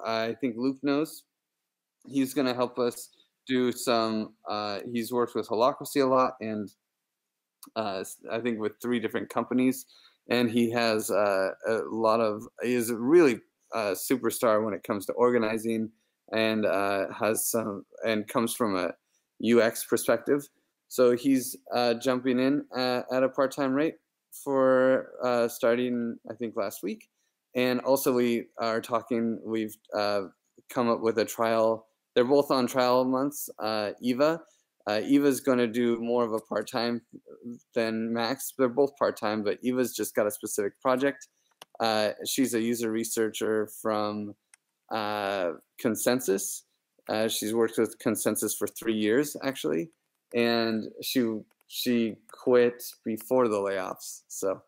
I think Luke knows. He's going to help us do some. He's worked with Holacracy a lot, and I think with 3 different companies, and he has a lot of. He is really a superstar when it comes to organizing, and has some and comes from a UX perspective. So he's jumping in at a part-time rate for starting, I think, last week. And also we are talking. We've come up with a trial. They're both on trial months. Eva. Eva's going to do more of a part-time than Max. They're both part-time, but Eva's just got a specific project. She's a user researcher from Consensus. She's worked with Consensus for 3 years, actually, and she quit before the layoffs. So,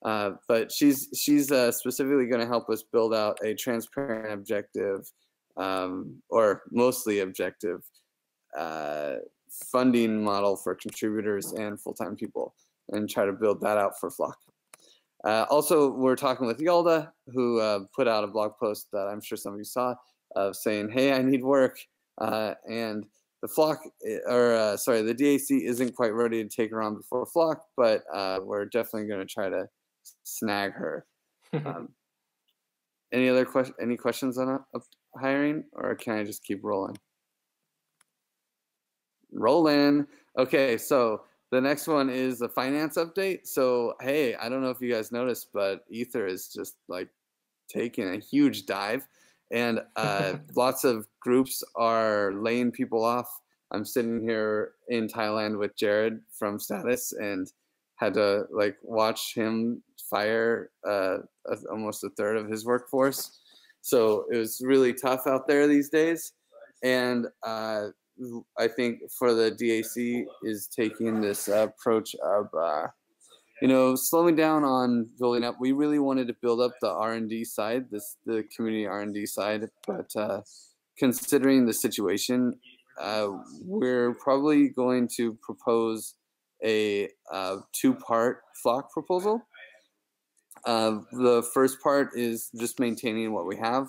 but she's specifically going to help us build out a transparent, objective, or mostly objective funding model for contributors and full-time people, and try to build that out for Flock. Also, we're talking with Yalda, who put out a blog post that I'm sure some of you saw, saying, "Hey, I need work," and the Flock, the DAC isn't quite ready to take her on before Flock, but we're definitely going to try to snag her. Any questions on hiring, or can I just keep rolling? Rolling. Okay, so the next one is the finance update. So, hey, I don't know if you guys noticed, but Ether is just like taking a huge dive, and lots of groups are laying people off. I'm sitting here in Thailand with Jared from Status, and had to like watch him fire almost a third of his workforce. So it was really tough out there these days, and I think for the DAC is taking this approach of, slowing down on building up. We really wanted to build up the R&D side, the community R&D side, but considering the situation, we're probably going to propose a 2-part Flock proposal. The first part is just maintaining what we have,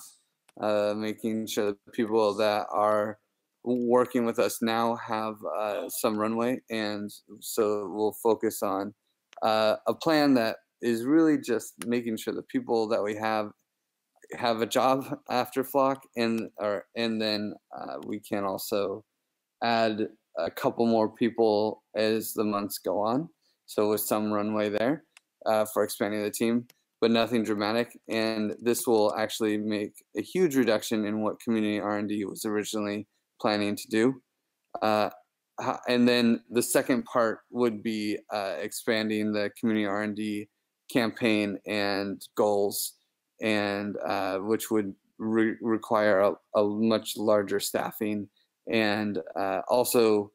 making sure that the people that are working with us now have some runway, and so we'll focus on a plan that is really just making sure the people that we have a job after Flock, and then we can also add a couple more people as the months go on, so with some runway there for expanding the team, but nothing dramatic. And this will actually make a huge reduction in what community R&D was originally planning to do. And then the second part would be expanding the community R&D campaign and goals, and which would require a much larger staffing, and also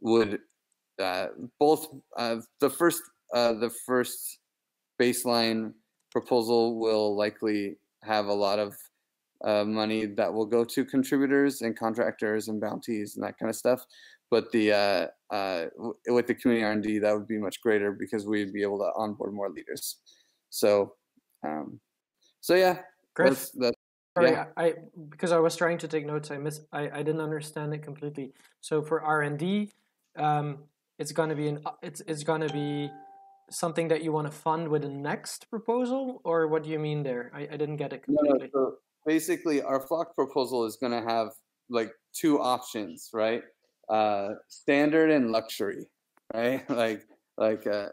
would both the first baseline proposal will likely have a lot of money that will go to contributors and contractors and bounties and that kind of stuff. But the with the community R&D, that would be much greater because we'd be able to onboard more leaders. So, yeah. Great. Sorry, yeah. Because I was trying to take notes, I didn't understand it completely. So for R&D, it's gonna be something that you want to fund with the next proposal, or what do you mean there? I didn't get it completely. No, so basically, our Flock proposal is going to have like 2 options, right? Standard and luxury, right? Okay.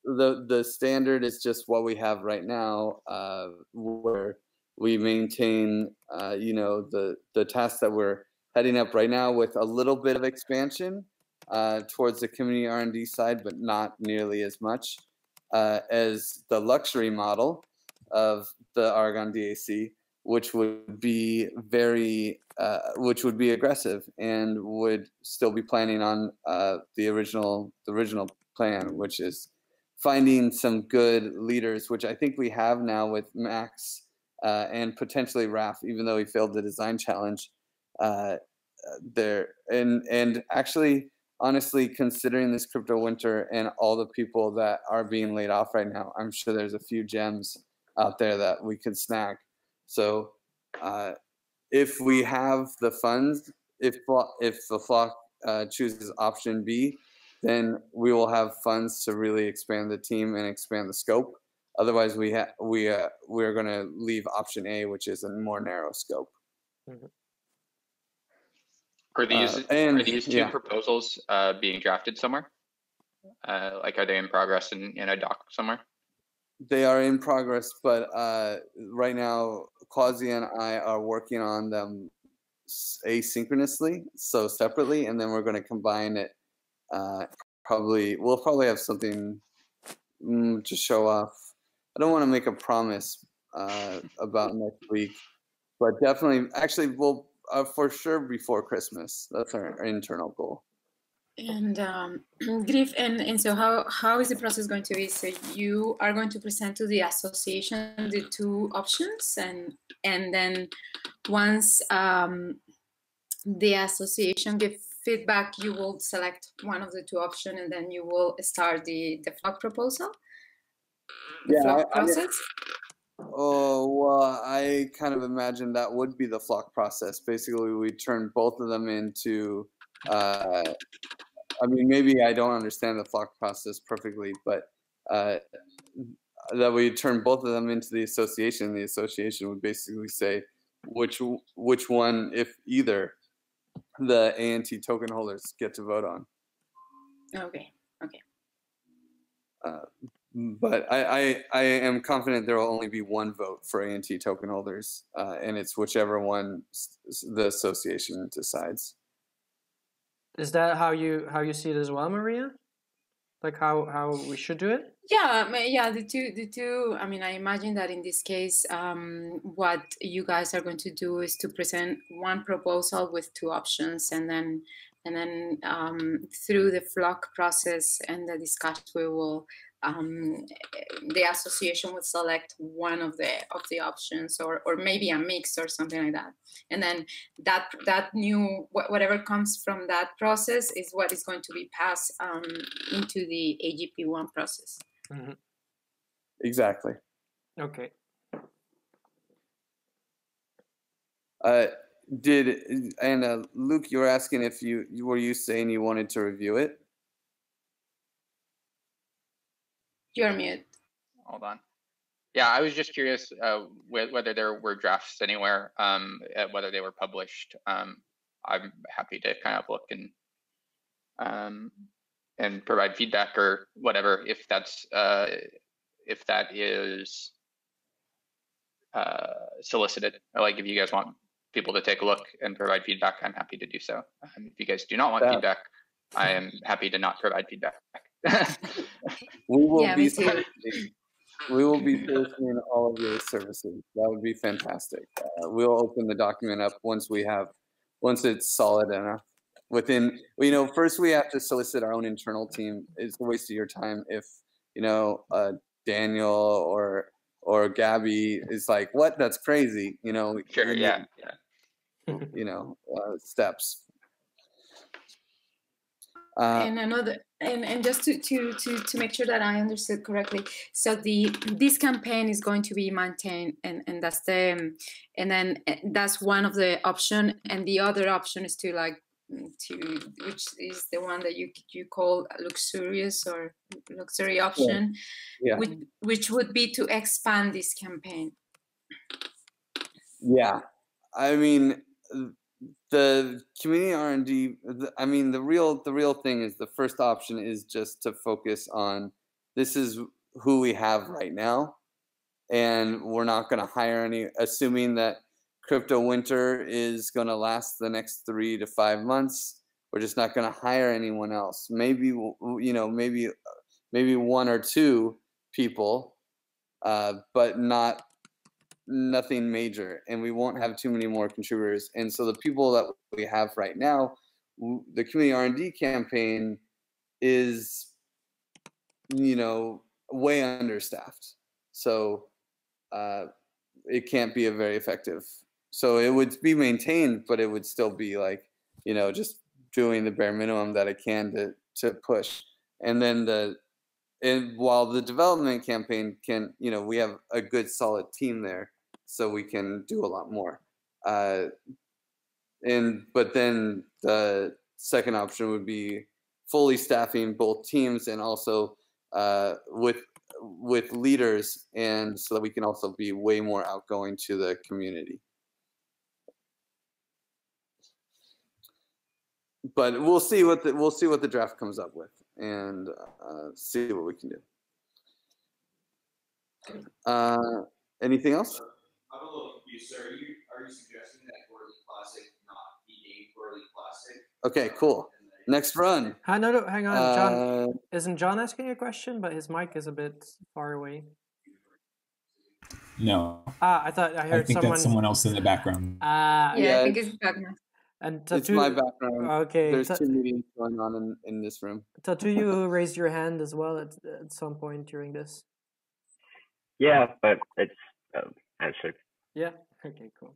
The standard is just what we have right now, where we maintain, the tasks that we're heading up right now with a little bit of expansion towards the community R&D side, but not nearly as much as the luxury model of the Aragon DAC, which would be aggressive and would still be planning on the original plan, which is finding some good leaders, which I think we have now with Max and potentially Raf, even though he failed the design challenge there. And actually, honestly, considering this crypto winter and all the people that are being laid off right now, I'm sure there's a few gems out there that we could snag. So if we have the funds, if the flock chooses option B, then we will have funds to really expand the team and expand the scope. Otherwise, we're going to leave option A, which is a more narrow scope. Mhm. Are these two yeah. proposals being drafted somewhere? Like, are they in progress in a doc somewhere? They are in progress, but right now, Quasi and I are working on them asynchronously, so separately, and then we're going to combine it. We'll probably have something to show off. I don't want to make a promise about next week, but definitely, actually, we'll for sure before Christmas. That's our internal goal. And Griff, and so how is the process going to be? So you are going to present to the association the two options, and then once the association give feedback, you will select one of the two options, and then you will start the flock proposal, the flock process. Oh, well, I kind of imagine that would be the flock process. Basically, we turn both of them into I mean, maybe I don't understand the flock process perfectly, but that we turn both of them into the association. The association would basically say which one, if either, the ANT token holders get to vote on. Okay. But I am confident there will only be one vote for ANT token holders, and it's whichever one the association decides. Is that how you see it as well, Maria? Like how we should do it? Yeah, the two. I mean, I imagine that in this case, what you guys are going to do is to present one proposal with two options, and then through the flock process and the discussion, we will the association would select one of the options, or maybe a mix or something like that, and then that new whatever comes from that process is what is going to be passed into the AGP1 process. Mm-hmm. Exactly. Okay. Luke, you were asking if you saying you wanted to review it? You're mute. Hold on. Yeah, I was just curious whether there were drafts anywhere, whether they were published. I'm happy to kind of look and provide feedback or whatever if that is solicited. Like, if you guys want people to take a look and provide feedback, I'm happy to do so. If you guys do not want feedback, I am happy to not provide feedback. We will be soliciting all of your services. That would be fantastic. We'll open the document up once it's solid enough. First we have to solicit our own internal team. It's a waste of your time if Daniel or Gabby is like, what? That's crazy. Sure. Yeah. Steps. And just to make sure that I understood correctly, so this campaign is going to be maintained, and that's one of the option, and the other option is which is the one that you call luxurious or luxury option, yeah. which would be to expand this campaign. Yeah, I mean, the community R&D, the real thing is the first option is just to focus on this is who we have right now, and we're not going to hire any, assuming that crypto winter is going to last the next 3 to 5 months. We're just not going to hire anyone else. Maybe one or two people, but nothing major, and we won't have too many more contributors. And so the people that we have right now, the community R&D campaign is way understaffed, so it can't be a very effective. So it would be maintained, but it would still be just doing the bare minimum that it can to push. And then while the development campaign can, we have a good solid team there. so we can do a lot more. But then the second option would be fully staffing both teams and also with leaders, and so that we can also be way more outgoing to the community. But we'll see what the draft comes up with, and see what we can do. Anything else? I'm a little confused, sir. Are you suggesting that Quarterly Classic not be named Quarterly Classic? Okay, cool. Next run. No, hang on, John. Isn't John asking a question? But his mic is a bit far away. No. I thought I heard someone. That's someone else in the background. Yeah, I think it's background. And it's my background. Okay. There's two meetings going on in this room. Tatu, you raised your hand as well at some point during this. Yeah, but it's answered. Yeah. Okay. Cool.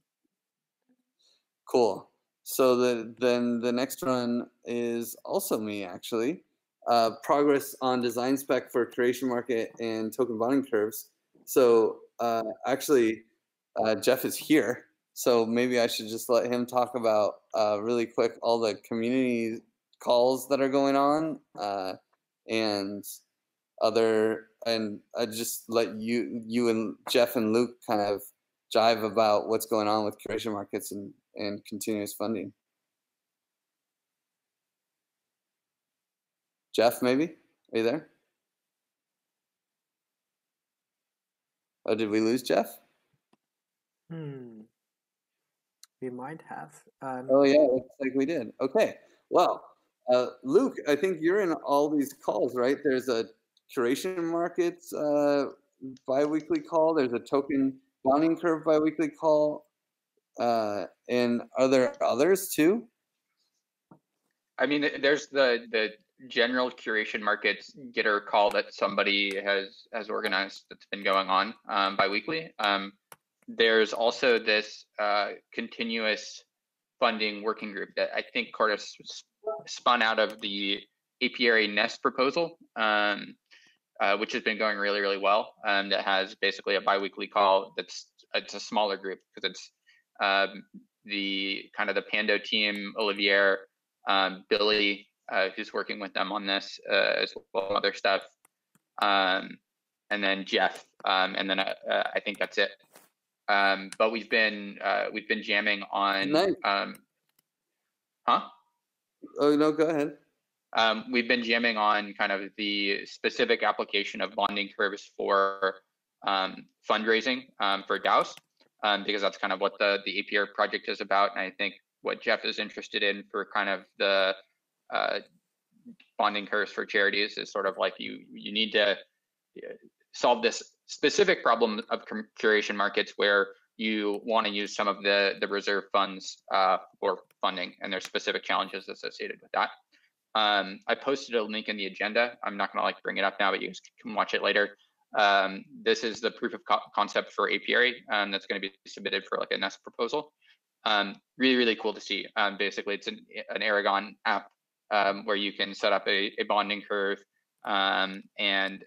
Cool. So then the next run is also me, actually. Progress on design spec for curation market and token bonding curves. So actually, Jeff is here. So maybe I should just let him talk about really quick all the community calls that are going on, and I just let you and Jeff and Luke kind of jive about what's going on with curation markets and continuous funding. Jeff, maybe? Are you there? Oh, did we lose Jeff? We might have. Oh yeah, looks like we did. Okay. Well, Luke, I think you're in all these calls, right? There's a curation markets biweekly call. There's a token bonding curve biweekly call. And are there others too? I mean, there's the general curation markets getter call that somebody has organized that's been going on biweekly. There's also this continuous funding working group that I think Cordis spun out of the apiary nest proposal, which has been going really, really well. That has basically a biweekly call. It's a smaller group because it's the kind of the Pando team, Olivier, Billy, who's working with them on this, as well as other stuff, and then Jeff, and then I think that's it. But we've been jamming on. Nice. Oh no, go ahead. We've been jamming on kind of the specific application of bonding curves for fundraising for DAOs, because that's kind of what the APR project is about. And I think what Jeff is interested in for kind of the bonding curves for charities is sort of like you need to solve this specific problem of curation markets where you want to use some of the reserve funds for funding, and there's specific challenges associated with that. I posted a link in the agenda. I'm not going to bring it up now, but you guys can watch it later. This is the proof of concept for apiary that's going to be submitted for a nest proposal. Really, really cool to see. Basically, it's an Aragon app where you can set up a bonding curve and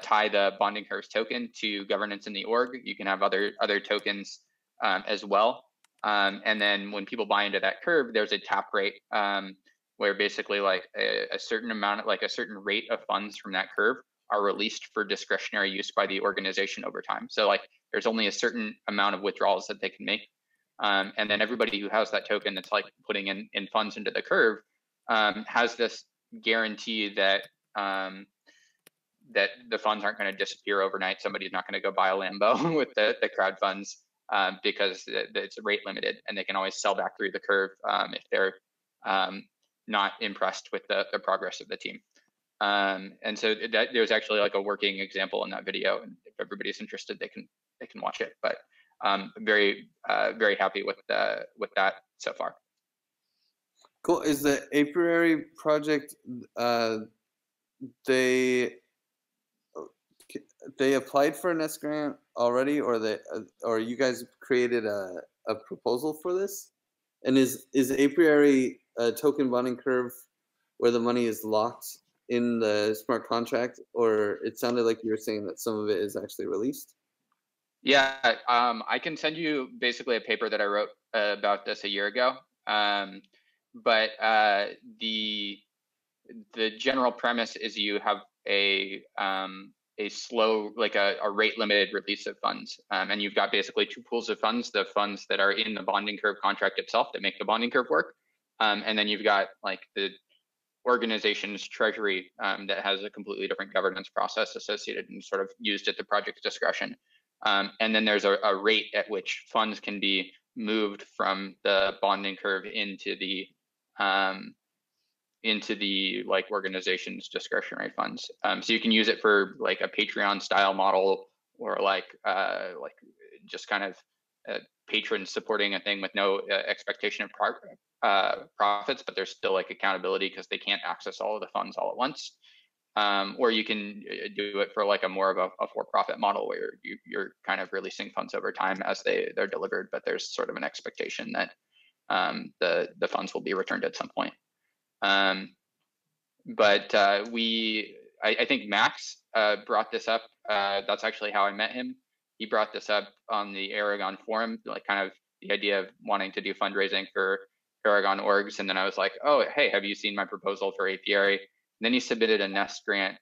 tie the bonding curves token to governance in the org. You can have other tokens as well. And then when people buy into that curve, there's a tap rate where basically a certain amount, a certain rate of funds from that curve are released for discretionary use by the organization over time. So there's only a certain amount of withdrawals that they can make. And then everybody who has that token that's putting in funds into the curve has this guarantee that that the funds aren't going to disappear overnight. Somebody's not going to go buy a Lambo with the crowd funds because it's rate limited, and they can always sell back through the curve if they're not impressed with the progress of the team. And so there's actually a working example in that video, and if everybody's interested, they can watch it. But very happy with that so far. Cool. Is the apiary project they applied for a nest grant already, or you guys created a proposal for this? And is apiary a token bonding curve where the money is locked in the smart contract, or it sounded like you were saying that some of it is actually released? Yeah, I can send you basically a paper that I wrote about this a year ago. But the general premise is you have a slow, like a rate limited release of funds, and you've got basically two pools of funds: the funds that are in the bonding curve contract itself that make the bonding curve work, and then you've got like the organization's treasury that has a completely different governance process associated and sort of used at the project's discretion. And then there's a rate at which funds can be moved from the bonding curve into the like organization's discretionary funds. So you can use it for like a Patreon style model, or like just kind of patrons supporting a thing with no expectation of profits, but there's still like accountability because they can't access all of the funds all at once. Or you can do it for like a more of a for-profit model where you're kind of releasing funds over time as they're delivered, but there's sort of an expectation that the funds will be returned at some point. But I think Max brought this up. That's actually how I met him. He brought this up on the Aragon forum, like kind of the idea of wanting to do fundraising for Aragon orgs. And then I was like, oh, hey, have you seen my proposal for apiary? And then he submitted a Nest grant.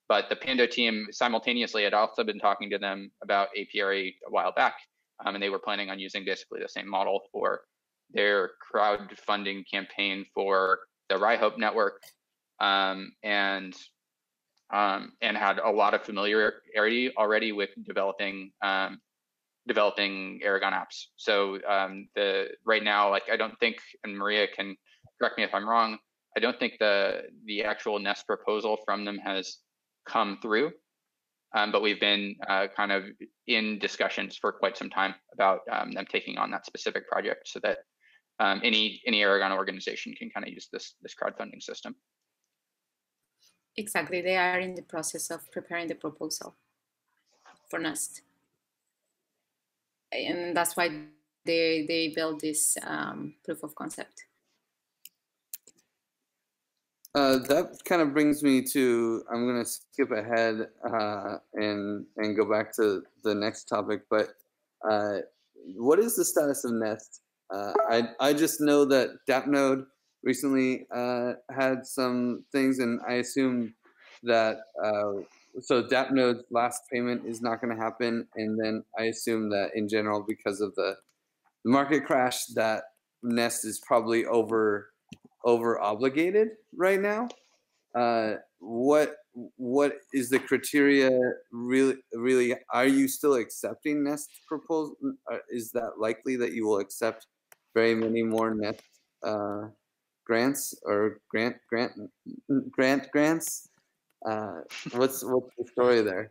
But the Pando team simultaneously had also been talking to them about apiary a while back. And they were planning on using basically the same model for their crowdfunding campaign for the Rye-Hope network, and had a lot of familiarity already with developing Aragon apps. So right now, like I don't think, and Maria can correct me if I'm wrong, I don't think the actual Nest proposal from them has come through, but we've been kind of in discussions for quite some time about them taking on that specific project, so that any Aragon organization can kind of use this crowdfunding system. Exactly, they are in the process of preparing the proposal for Nest, and that's why they built this proof of concept. That kind of brings me to, I'm going to skip ahead and go back to the next topic, but what is the status of Nest? I just know that DAppNode recently had some things, and I assume that, so DAppNode's last payment is not going to happen, and then I assume that in general, because of the market crash, that Nest is probably over obligated right now. What is the criteria really? Are you still accepting Nest proposal? Is that likely that you will accept very many more Nest grants or grants? What's the story there?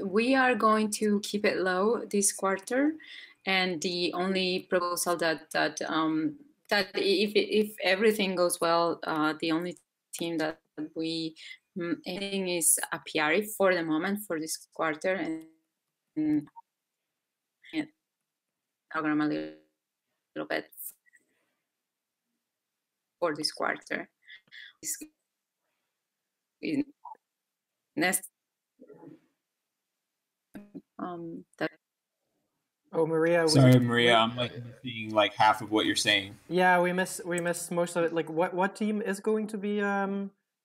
We are going to keep it low this quarter, and the only proposal that if everything goes well, the only team that we aiming is apiary for the moment for this quarter, and program a little bit for this quarter. Next, Oh, Maria. Sorry, Maria. I'm like missing like half of what you're saying. Yeah, we missed most of it. Like, what team is going to be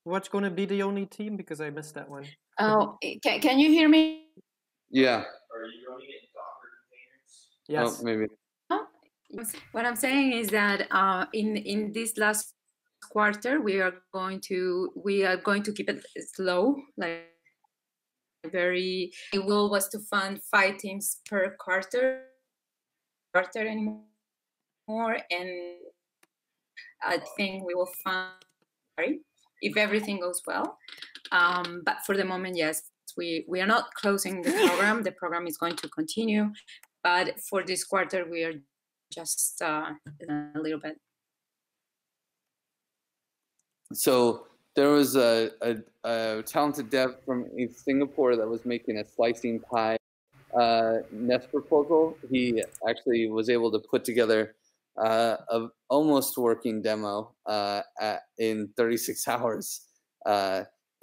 what's going to be the only team? Because I missed that one. Oh, can you hear me? Yeah. Are you running it in Docker containers? Yes. Oh, maybe. What I'm saying is that in this last quarter we are going to keep it slow, like very. The goal was to fund 5 teams per quarter anymore, and I think we will fund if everything goes well. But for the moment, yes, we are not closing the program. The program is going to continue, but for this quarter we are just a little bit. So there was a talented dev from Singapore that was making a slicing pie Nest proposal. He actually was able to put together a almost working demo in 36 hours.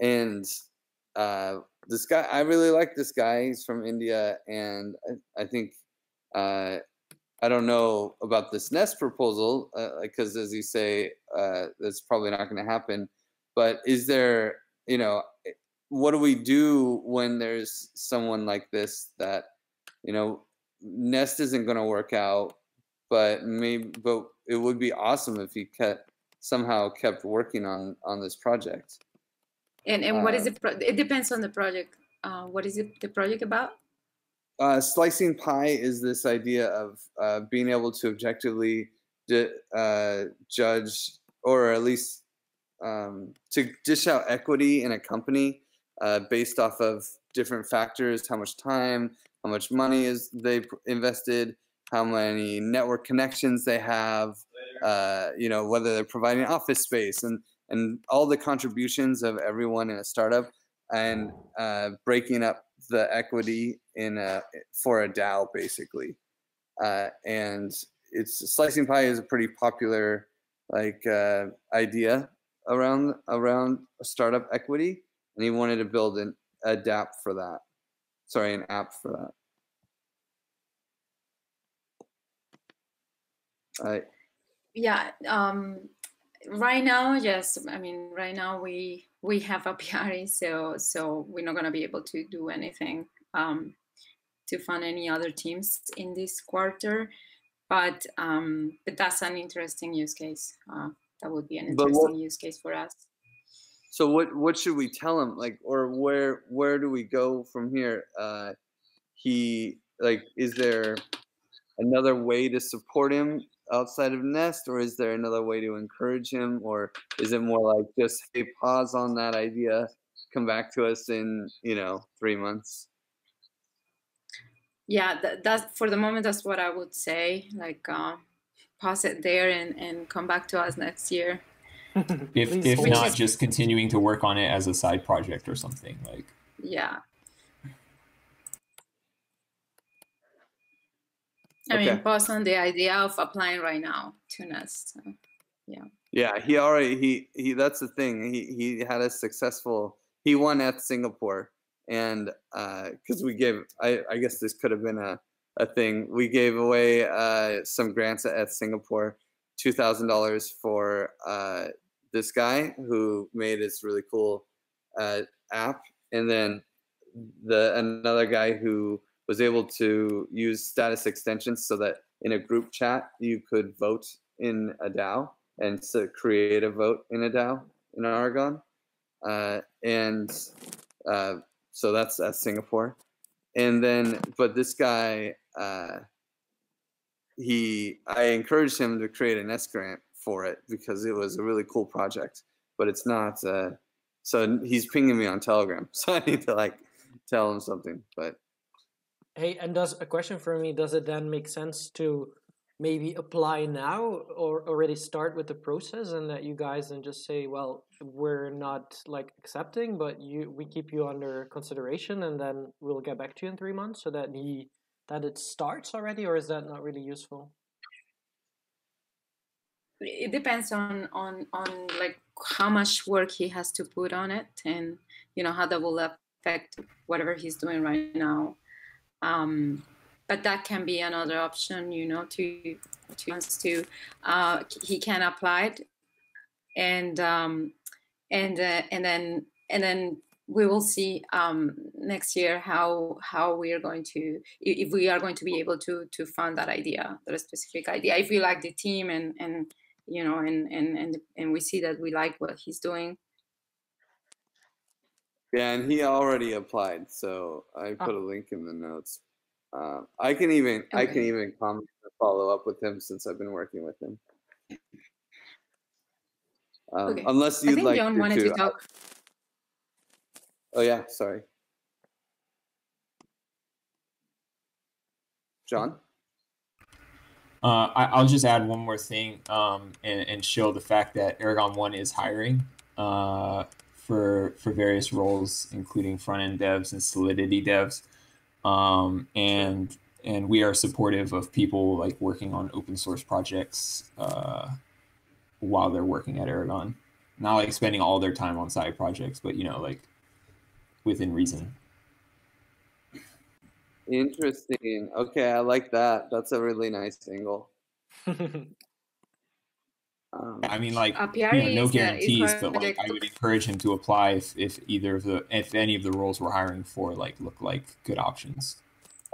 And this guy, I really like this guy. He's from India, and I think I don't know about this Nest proposal because, as you say, that's probably not going to happen. But is there, you know, what do we do when there's someone like this that, you know, Nest isn't going to work out, but it would be awesome if he somehow kept working on this project. And what is it depends on the project. What is the project about? Slicing pi is this idea of being able to objectively judge, or at least to dish out equity in a company based off of different factors: how much time, how much money is they invested, how many network connections they have, you know, whether they're providing office space, and all the contributions of everyone in a startup, and breaking up the equity for a DAO, basically. And slicing pi is a pretty popular idea around a startup equity, and he wanted to build an app for that. Yeah. Right now, yes. I mean, right now we have a PRE, so we're not going to be able to do anything to fund any other teams in this quarter. But that's an interesting use case. That would be an interesting use case for us. So what should we tell him? Or where do we go from here? Is there another way to support him outside of Nest, or is there another way to encourage him, or is it more like just, hey, pause on that idea, come back to us in 3 months? Yeah, that's for the moment. That's what I would say. Pause it there and come back to us next year. if not, just continuing to work on it as a side project or something like. Yeah. I mean, pause on the idea of applying right now to Nest. So, yeah. Yeah, he that's the thing. He had a successful. He won at Singapore, and because we gave, I guess this could have been a thing. We gave away some grants at Singapore, $2,000 for this guy who made this really cool app, and then another guy who was able to use status extensions so that in a group chat you could vote in a DAO and so create a vote in a DAO in Aragon, so that's at Singapore. And then, but this guy, I encouraged him to create an S grant for it because it was a really cool project, but it's not. So he's pinging me on Telegram, so I need to tell him something. But hey, and a question for me, does it then make sense to maybe apply now or already start with the process, and that you guys then just say, well, we're not accepting, but we keep you under consideration, and then we'll get back to you in 3 months, so that it starts already? Or is that not really useful? It depends on how much work he has to put on it, and how that will affect whatever he's doing right now. But that can be another option, he can apply it, and then we will see next year how we are going to, if we are going to be able to fund that specific idea. If we like the team and we see that we like what he's doing. Yeah, and he already applied, so I put a link in the notes. I can even comment and follow up with him since I've been working with him. Okay. Unless you'd like John wanted to talk. Oh yeah, sorry. John? I'll just add one more thing and show the fact that Aragon 1 is hiring for various roles, including front-end devs and Solidity devs. And we are supportive of people working on open source projects while they're working at Aragon. Not spending all their time on side projects, but within reason. Interesting. Okay, I like that. That's a really nice angle. I mean, like, Apiari no is guarantees, but like, project. I would encourage him to apply if any of the roles we're hiring for like look like good options.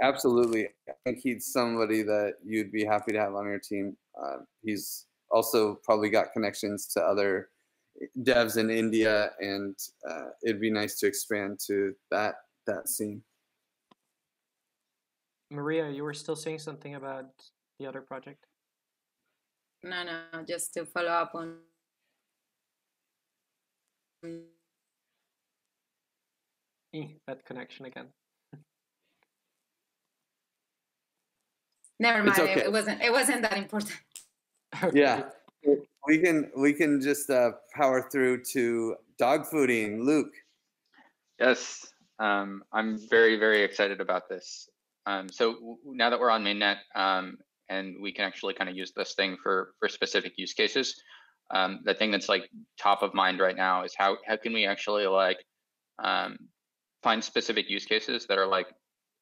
Absolutely. I think he's somebody that you'd be happy to have on your team. He's also probably got connections to other devs in India, and it'd be nice to expand to that scene. Maria, you were still saying something about the other project. No, just to follow up on. That connection again. Never mind. Okay. It wasn't that important. Okay. Yeah, we can just power through to dog fooding. Luke. Yes, I'm very, very excited about this. So now that we're on mainnet, and we can actually kind of use this thing for specific use cases, the thing that's like top of mind right now is how can we actually like find specific use cases that are like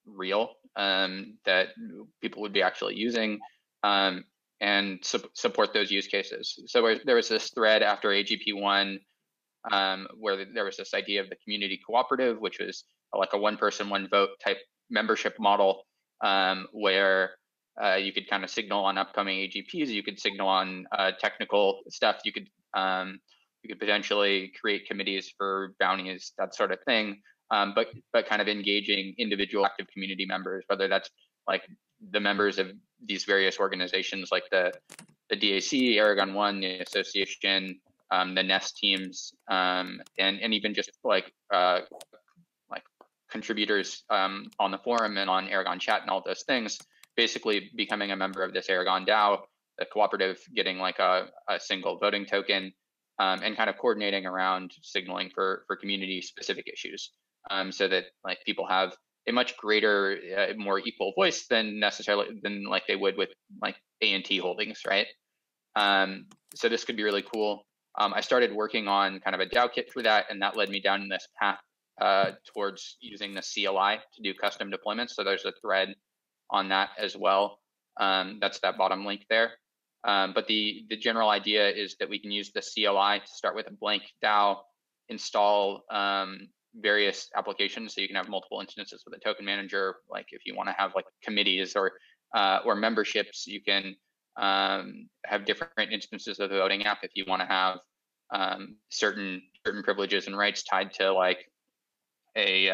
real, that people would be actually using, and support those use cases. So there was this thread after AGP1, where there was this idea of the community cooperative, which was like a one person, one vote type membership model, where you could kind of signal on upcoming AGPs, you could signal on technical stuff, you could potentially create committees for bounties, that sort of thing, but kind of engaging individual active community members, whether that's like the members of these various organizations like the DAC, Aragon 1, the association, the Nest teams, and even just like contributors on the forum and on Aragon chat and all those things, basically becoming a member of this Aragon DAO, the cooperative, getting like a single voting token, and kind of coordinating around signaling for community specific issues, so that like people have a much greater, more equal voice than like they would with like A&T holdings, right? So this could be really cool. I started working on kind of a DAO kit for that, and that led me down this path towards using the CLI to do custom deployments. So there's a thread on that as well. That's that bottom link there. But the general idea is that we can use the CLI to start with a blank DAO, install various applications, so you can have multiple instances with a token manager. Like if you want to have like committees or memberships, you can have different instances of the voting app if you want to have certain privileges and rights tied to like a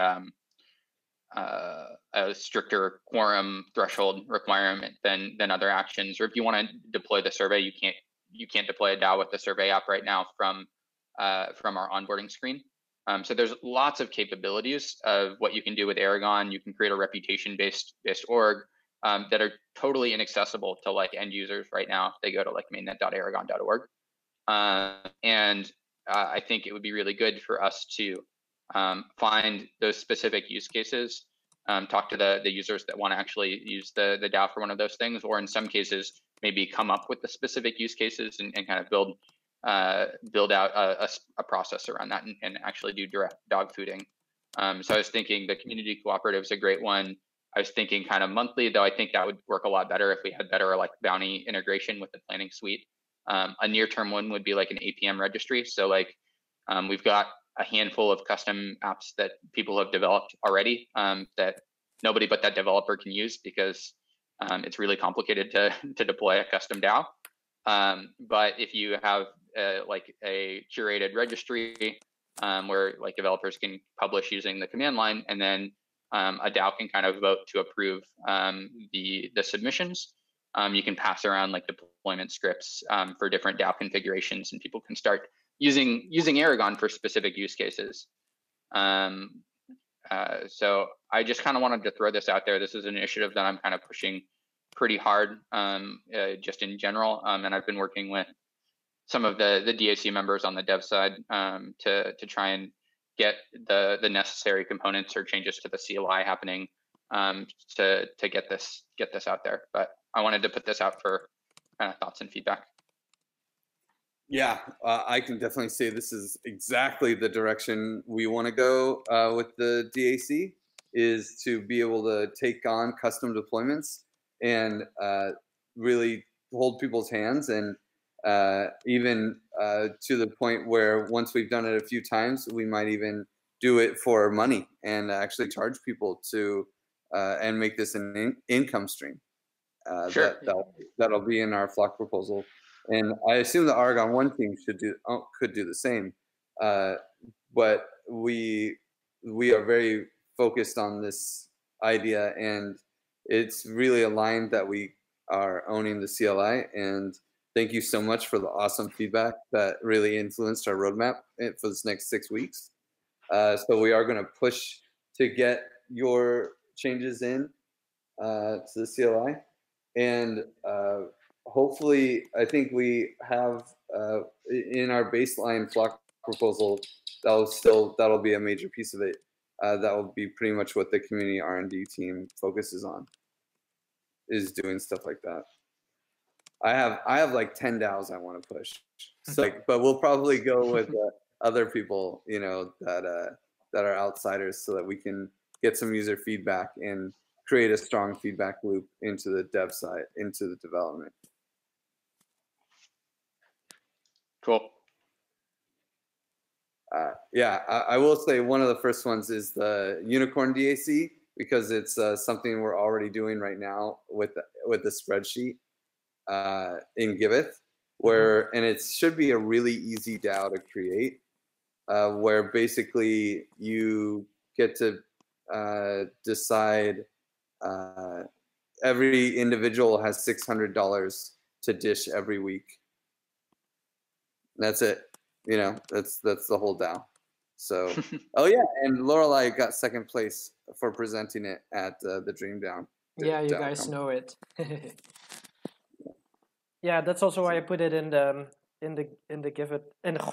stricter quorum threshold requirement than other actions. Or if you want to deploy the survey, you can't deploy a DAO with the survey app right now from our onboarding screen. So there's lots of capabilities of what you can do with Aragon. You can create a reputation-based org that are totally inaccessible to like end users right now if they go to like mainnet.aragon.org. And I think it would be really good for us to find those specific use cases, talk to the users that want to actually use the DAO for one of those things, or in some cases, maybe come up with the specific use cases and kind of build out a process around that and actually do direct dog fooding. So I was thinking the community cooperative is a great one. I was thinking kind of monthly, though I think that would work a lot better if we had better like bounty integration with the planning suite. A near-term one would be like an APM registry. So like we've got a handful of custom apps that people have developed already, that nobody but that developer can use because it's really complicated to deploy a custom DAO. But if you have like a curated registry where like developers can publish using the command line, and then a DAO can kind of vote to approve the submissions, you can pass around like deployment scripts for different DAO configurations, and people can start using Aragon for specific use cases. So I just kind of wanted to throw this out there. This is an initiative that I'm kind of pushing pretty hard, just in general. And I've been working with some of the DAC members on the dev side to try and get the necessary components or changes to the CLI happening to get this out there. But I wanted to put this out for kind of thoughts and feedback. Yeah, I can definitely say this is exactly the direction we want to go with the DAC. is to be able to take on custom deployments and really hold people's hands, and even to the point where once we've done it a few times, we might even do it for money and actually charge people to and make this an income stream. Sure. That'll be in our Flock proposal, and I assume the Aragon One team could do the same. But we are very focused on this idea, and it's really aligned that we are owning the CLI. And thank you so much for the awesome feedback that really influenced our roadmap for this next 6 weeks. So we are going to push to get your changes in to the CLI, and hopefully, I think we have in our baseline Flock proposal that'll be a major piece of it. That will be pretty much what the community R&D team focuses on, is doing stuff like that. I have like 10 DAOs I want to push, so but we'll probably go with other people, you know, that are outsiders, so that we can get some user feedback and create a strong feedback loop into the dev side, into the development. Cool. Yeah, I will say one of the first ones is the Unicorn DAC, because it's something we're already doing right now with the spreadsheet in Giveth, and it should be a really easy DAO to create, where basically you get to decide. Every individual has $600 to dish every week. That's it. You know, that's the whole DAO. So, oh yeah, and Lorelei got second place for presenting it at the Dream Down. Yeah, you guys know it. Yeah, that's also why I put it in the Giveth